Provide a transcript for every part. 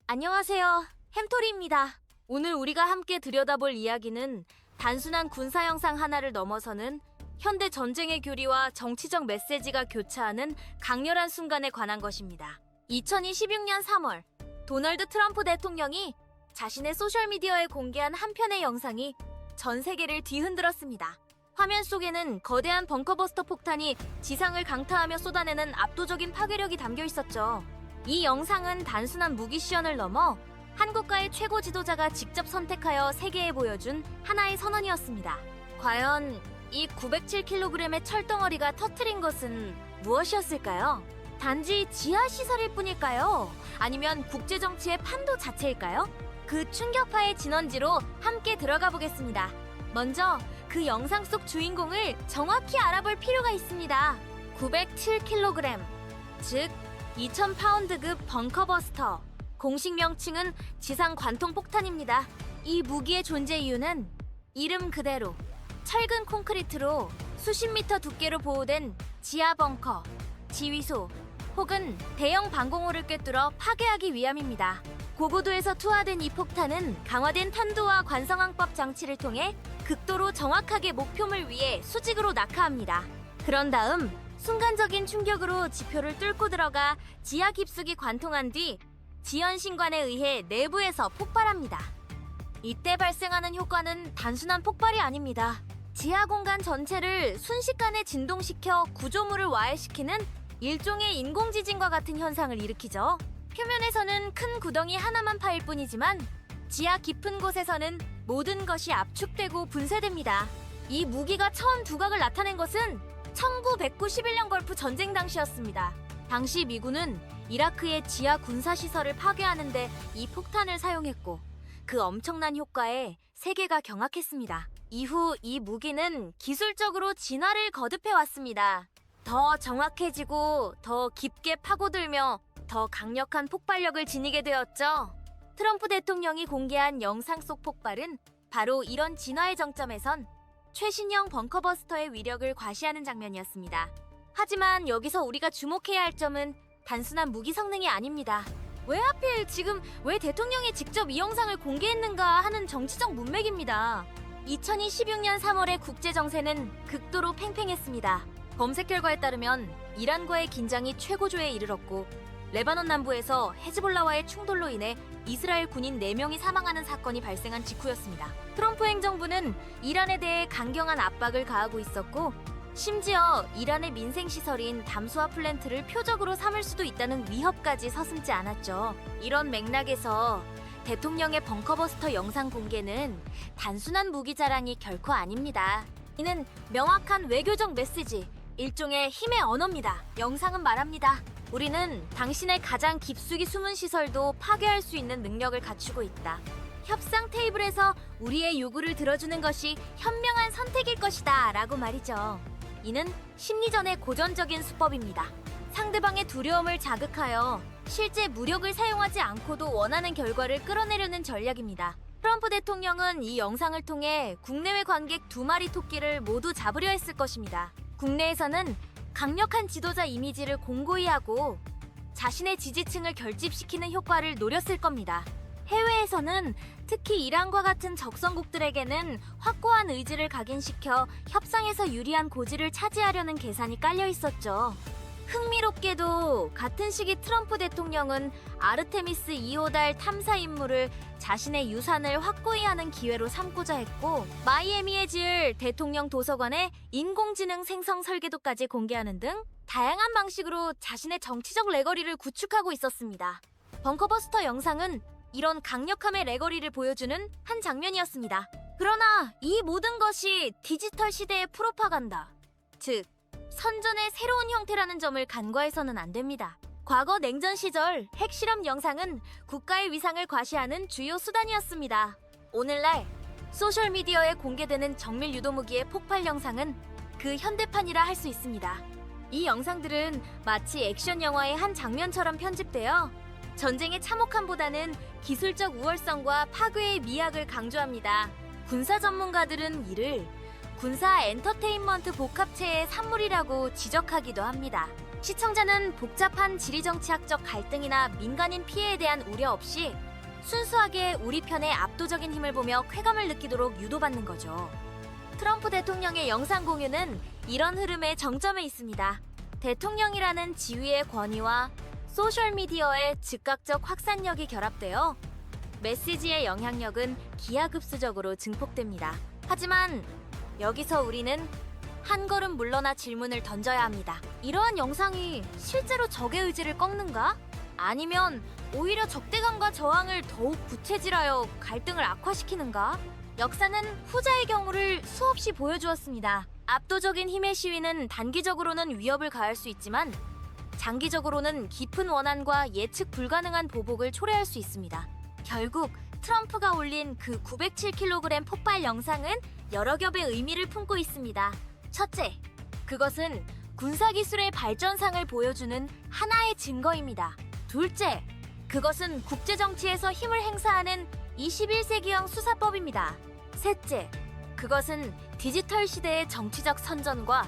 안녕하세요. 햄토리입니다. 오늘 우리가 함께 들여다볼 이야기는 단순한 군사 영상 하나를 넘어서는 현대 전쟁의 교리와 정치적 메시지가 교차하는 강렬한 순간에 관한 것입니다. 2026년 3월, 도널드 트럼프 대통령이 자신의 소셜미디어에 공개한 한 편의 영상이 전 세계를 뒤흔들었습니다. 화면 속에는 거대한 벙커버스터 폭탄이 지상을 강타하며 쏟아내는 압도적인 파괴력이 담겨 있었죠. 이 영상은 단순한 무기 시연을 넘어 한 국가의 최고 지도자가 직접 선택하여 세계에 보여준 하나의 선언이었습니다. 과연 이 907kg의 철덩어리가 터트린 것은 무엇이었을까요? 단지 지하시설일 뿐일까요? 아니면 국제정치의 판도 자체일까요? 그 충격파의 진원지로 함께 들어가 보겠습니다. 먼저 그 영상 속 주인공을 정확히 알아볼 필요가 있습니다. 907kg, 즉 2000파운드급 벙커버스터, 공식 명칭은 지상 관통 폭탄입니다. 이 무기의 존재 이유는 이름 그대로 철근 콘크리트로 수십 미터 두께로 보호된 지하 벙커, 지휘소 혹은 대형 방공호를 꿰뚫어 파괴하기 위함입니다. 고고도에서 투하된 이 폭탄은 강화된 탄도와 관성항법 장치를 통해 극도로 정확하게 목표물 위에 수직으로 낙하합니다. 그런 다음 순간적인 충격으로 지표를 뚫고 들어가 지하 깊숙이 관통한 뒤 지연신관에 의해 내부에서 폭발합니다. 이때 발생하는 효과는 단순한 폭발이 아닙니다. 지하 공간 전체를 순식간에 진동시켜 구조물을 와해시키는 일종의 인공지진과 같은 현상을 일으키죠. 표면에서는 큰 구덩이 하나만 파일 뿐이지만 지하 깊은 곳에서는 모든 것이 압축되고 분쇄됩니다. 이 무기가 처음 두각을 나타낸 것은 1991년 걸프 전쟁 당시였습니다. 당시 미군은 이라크의 지하 군사시설을 파괴하는데 이 폭탄을 사용했고 그 엄청난 효과에 세계가 경악했습니다. 이후 이 무기는 기술적으로 진화를 거듭해왔습니다. 더 정확해지고 더 깊게 파고들며 더 강력한 폭발력을 지니게 되었죠. 트럼프 대통령이 공개한 영상 속 폭발은 바로 이런 진화의 정점에선 최신형 벙커버스터의 위력을 과시하는 장면이었습니다. 하지만 여기서 우리가 주목해야 할 점은 단순한 무기 성능이 아닙니다. 왜 하필 지금 왜 대통령이 직접 이 영상을 공개했는가 하는 정치적 문맥입니다. 2026년 3월의 국제정세는 극도로 팽팽했습니다. 검색 결과에 따르면 이란과의 긴장이 최고조에 이르렀고 레바논 남부에서 헤즈볼라와의 충돌로 인해 이스라엘 군인 4명이 사망하는 사건이 발생한 직후였습니다. 트럼프 행정부는 이란에 대해 강경한 압박을 가하고 있었고 심지어 이란의 민생시설인 담수화 플랜트를 표적으로 삼을 수도 있다는 위협까지 서슴지 않았죠. 이런 맥락에서 대통령의 벙커버스터 영상 공개는 단순한 무기 자랑이 결코 아닙니다. 이는 명확한 외교적 메시지, 일종의 힘의 언어입니다. 영상은 말합니다. 우리는 당신의 가장 깊숙이 숨은 시설도 파괴할 수 있는 능력을 갖추고 있다. 협상 테이블에서 우리의 요구를 들어주는 것이 현명한 선택일 것이다 라고 말이죠. 이는 심리전의 고전적인 수법입니다. 상대방의 두려움을 자극하여 실제 무력을 사용하지 않고도 원하는 결과를 끌어내려는 전략입니다. 트럼프 대통령은 이 영상을 통해 국내외 관객 2마리 토끼를 모두 잡으려 했을 것입니다. 국내에서는 강력한 지도자 이미지를 공고히 하고 자신의 지지층을 결집시키는 효과를 노렸을 겁니다. 해외에서는 특히 이란과 같은 적성국들에게는 확고한 의지를 각인시켜 협상에서 유리한 고지를 차지하려는 계산이 깔려 있었죠. 흥미롭게도 같은 시기 트럼프 대통령은 아르테미스 2호 달 탐사 임무를 자신의 유산을 확고히 하는 기회로 삼고자 했고 마이애미에 지을 대통령 도서관에 인공지능 생성 설계도까지 공개하는 등 다양한 방식으로 자신의 정치적 레거리를 구축하고 있었습니다. 벙커버스터 영상은 이런 강력함의 레거리를 보여주는 한 장면이었습니다. 그러나 이 모든 것이 디지털 시대의 프로파간다, 즉 선전의 새로운 형태라는 점을 간과해서는 안 됩니다. 과거 냉전 시절 핵실험 영상은 국가의 위상을 과시하는 주요 수단이었습니다. 오늘날 소셜미디어에 공개되는 정밀 유도무기의 폭발 영상은 그 현대판이라 할 수 있습니다. 이 영상들은 마치 액션 영화의 한 장면처럼 편집되어 전쟁의 참혹함보다는 기술적 우월성과 파괴의 미학을 강조합니다. 군사 전문가들은 이를 군사 엔터테인먼트 복합체의 산물이라고 지적하기도 합니다. 시청자는 복잡한 지리정치학적 갈등이나 민간인 피해에 대한 우려 없이 순수하게 우리 편의 압도적인 힘을 보며 쾌감을 느끼도록 유도받는 거죠. 트럼프 대통령의 영상 공유는 이런 흐름의 정점에 있습니다. 대통령이라는 지위의 권위와 소셜미디어의 즉각적 확산력이 결합되어 메시지의 영향력은 기하급수적으로 증폭됩니다. 하지만 여기서 우리는 한 걸음 물러나 질문을 던져야 합니다. 이러한 영상이 실제로 적의 의지를 꺾는가? 아니면 오히려 적대감과 저항을 더욱 부채질하여 갈등을 악화시키는가? 역사는 후자의 경우를 수없이 보여주었습니다. 압도적인 힘의 시위는 단기적으로는 위협을 가할 수 있지만 장기적으로는 깊은 원한과 예측 불가능한 보복을 초래할 수 있습니다. 결국 트럼프가 올린 그 907kg 폭발 영상은 여러 겹의 의미를 품고 있습니다. 첫째, 그것은 군사기술의 발전상을 보여주는 하나의 증거입니다. 둘째, 그것은 국제정치에서 힘을 행사하는 21세기형 수사법입니다. 셋째, 그것은 디지털 시대의 정치적 선전과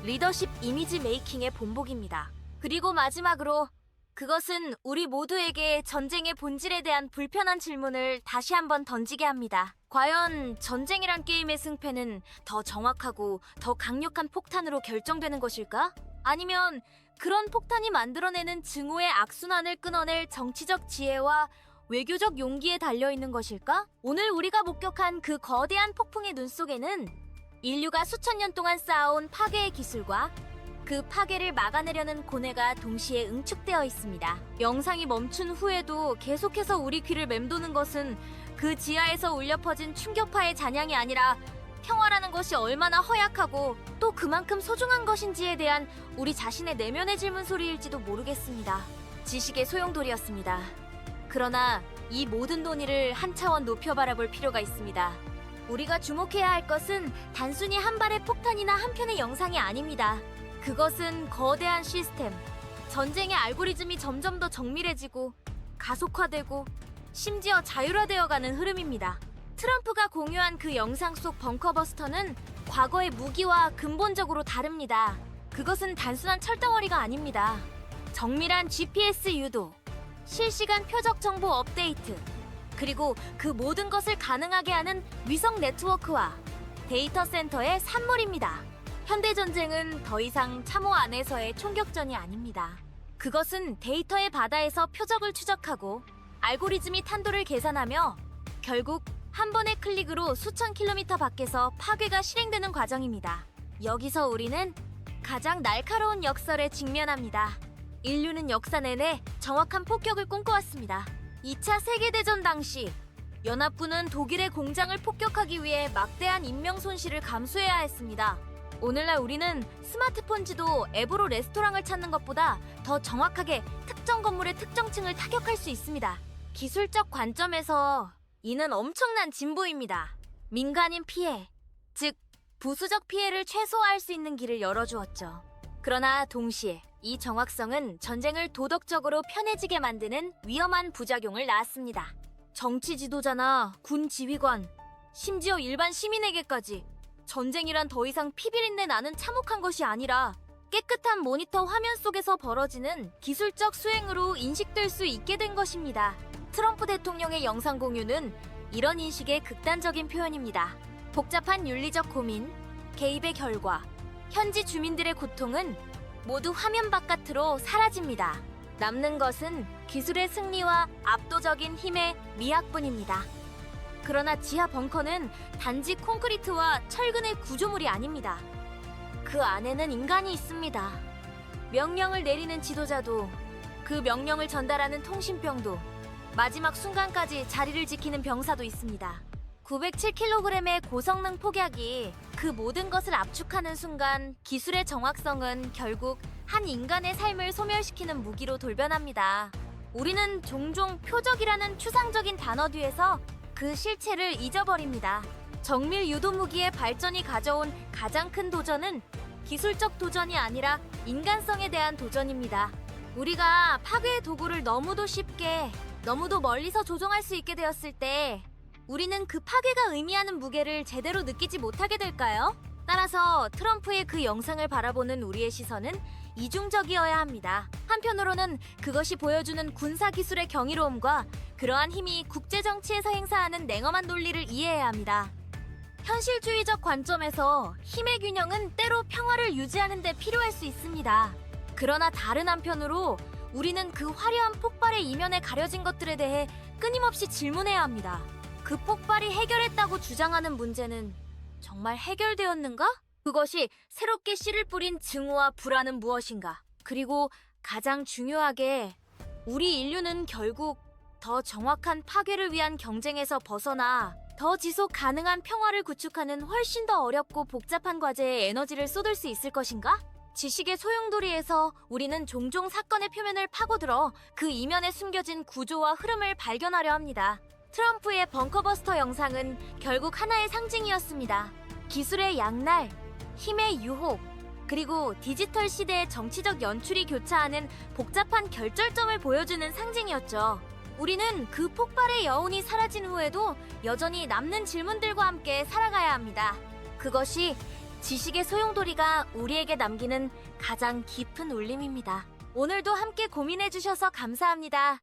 리더십 이미지 메이킹의 본보기입니다. 그리고 마지막으로 그것은 우리 모두에게 전쟁의 본질에 대한 불편한 질문을 다시 한번 던지게 합니다. 과연 전쟁이란 게임의 승패는 더 정확하고 더 강력한 폭탄으로 결정되는 것일까? 아니면 그런 폭탄이 만들어내는 증오의 악순환을 끊어낼 정치적 지혜와 외교적 용기에 달려있는 것일까? 오늘 우리가 목격한 그 거대한 폭풍의 눈 속에는 인류가 수천 년 동안 쌓아온 파괴의 기술과 그 파괴를 막아내려는 고뇌가 동시에 응축되어 있습니다. 영상이 멈춘 후에도 계속해서 우리 귀를 맴도는 것은 그 지하에서 울려 퍼진 충격파의 잔향이 아니라 평화라는 것이 얼마나 허약하고 또 그만큼 소중한 것인지에 대한 우리 자신의 내면의 질문 소리일지도 모르겠습니다. 지식의 소용돌이였습니다. 그러나 이 모든 논의를 한 차원 높여 바라볼 필요가 있습니다. 우리가 주목해야 할 것은 단순히 한 발의 폭탄이나 한 편의 영상이 아닙니다. 그것은 거대한 시스템, 전쟁의 알고리즘이 점점 더 정밀해지고 가속화되고 심지어 자율화되어가는 흐름입니다. 트럼프가 공유한 그 영상 속 벙커버스터는 과거의 무기와 근본적으로 다릅니다. 그것은 단순한 철덩어리가 아닙니다. 정밀한 GPS 유도, 실시간 표적 정보 업데이트, 그리고 그 모든 것을 가능하게 하는 위성 네트워크와 데이터 센터의 산물입니다. 현대전쟁은 더 이상 참호 안에서의 총격전이 아닙니다. 그것은 데이터의 바다에서 표적을 추적하고 알고리즘이 탄도를 계산하며 결국 한 번의 클릭으로 수천 킬로미터 밖에서 파괴가 실행되는 과정입니다. 여기서 우리는 가장 날카로운 역설에 직면합니다. 인류는 역사 내내 정확한 폭격을 꿈꿔왔습니다. 2차 세계대전 당시 연합군은 독일의 공장을 폭격하기 위해 막대한 인명 손실을 감수해야 했습니다. 오늘날 우리는 스마트폰 지도 앱으로 레스토랑을 찾는 것보다 더 정확하게 특정 건물의 특정층을 타격할 수 있습니다. 기술적 관점에서 이는 엄청난 진보입니다. 민간인 피해, 즉 부수적 피해를 최소화할 수 있는 길을 열어주었죠. 그러나 동시에 이 정확성은 전쟁을 도덕적으로 편해지게 만드는 위험한 부작용을 낳았습니다. 정치 지도자나 군 지휘관, 심지어 일반 시민에게까지 전쟁이란 더 이상 피비린내 나는 참혹한 것이 아니라 깨끗한 모니터 화면 속에서 벌어지는 기술적 수행으로 인식될 수 있게 된 것입니다. 트럼프 대통령의 영상 공유는 이런 인식의 극단적인 표현입니다. 복잡한 윤리적 고민, 개입의 결과, 현지 주민들의 고통은 모두 화면 바깥으로 사라집니다. 남는 것은 기술의 승리와 압도적인 힘의 미학뿐입니다. 그러나 지하 벙커는 단지 콘크리트와 철근의 구조물이 아닙니다. 그 안에는 인간이 있습니다. 명령을 내리는 지도자도, 그 명령을 전달하는 통신병도, 마지막 순간까지 자리를 지키는 병사도 있습니다. 907kg의 고성능 폭약이 그 모든 것을 압축하는 순간 기술의 정확성은 결국 한 인간의 삶을 소멸시키는 무기로 돌변합니다. 우리는 종종 표적이라는 추상적인 단어 뒤에서 그 실체를 잊어버립니다. 정밀 유도 무기의 발전이 가져온 가장 큰 도전은 기술적 도전이 아니라 인간성에 대한 도전입니다. 우리가 파괴의 도구를 너무도 쉽게, 너무도 멀리서 조종할 수 있게 되었을 때 우리는 그 파괴가 의미하는 무게를 제대로 느끼지 못하게 될까요? 따라서 트럼프의 그 영상을 바라보는 우리의 시선은 이중적이어야 합니다. 한편으로는 그것이 보여주는 군사 기술의 경이로움과 그러한 힘이 국제 정치에서 행사하는 냉엄한 논리를 이해해야 합니다. 현실주의적 관점에서 힘의 균형은 때로 평화를 유지하는 데 필요할 수 있습니다. 그러나 다른 한편으로 우리는 그 화려한 폭발의 이면에 가려진 것들에 대해 끊임없이 질문해야 합니다. 그 폭발이 해결했다고 주장하는 문제는 정말 해결되었는가? 그것이 새롭게 씨를 뿌린 증오와 불안은 무엇인가? 그리고 가장 중요하게 우리 인류는 결국 더 정확한 파괴를 위한 경쟁에서 벗어나 더 지속 가능한 평화를 구축하는 훨씬 더 어렵고 복잡한 과제에 에너지를 쏟을 수 있을 것인가? 지식의 소용돌이에서 우리는 종종 사건의 표면을 파고들어 그 이면에 숨겨진 구조와 흐름을 발견하려 합니다. 트럼프의 벙커버스터 영상은 결국 하나의 상징이었습니다. 기술의 양날, 힘의 유혹, 그리고 디지털 시대의 정치적 연출이 교차하는 복잡한 결절점을 보여주는 상징이었죠. 우리는 그 폭발의 여운이 사라진 후에도 여전히 남는 질문들과 함께 살아가야 합니다. 그것이 지식의 소용돌이가 우리에게 남기는 가장 깊은 울림입니다. 오늘도 함께 고민해주셔서 감사합니다.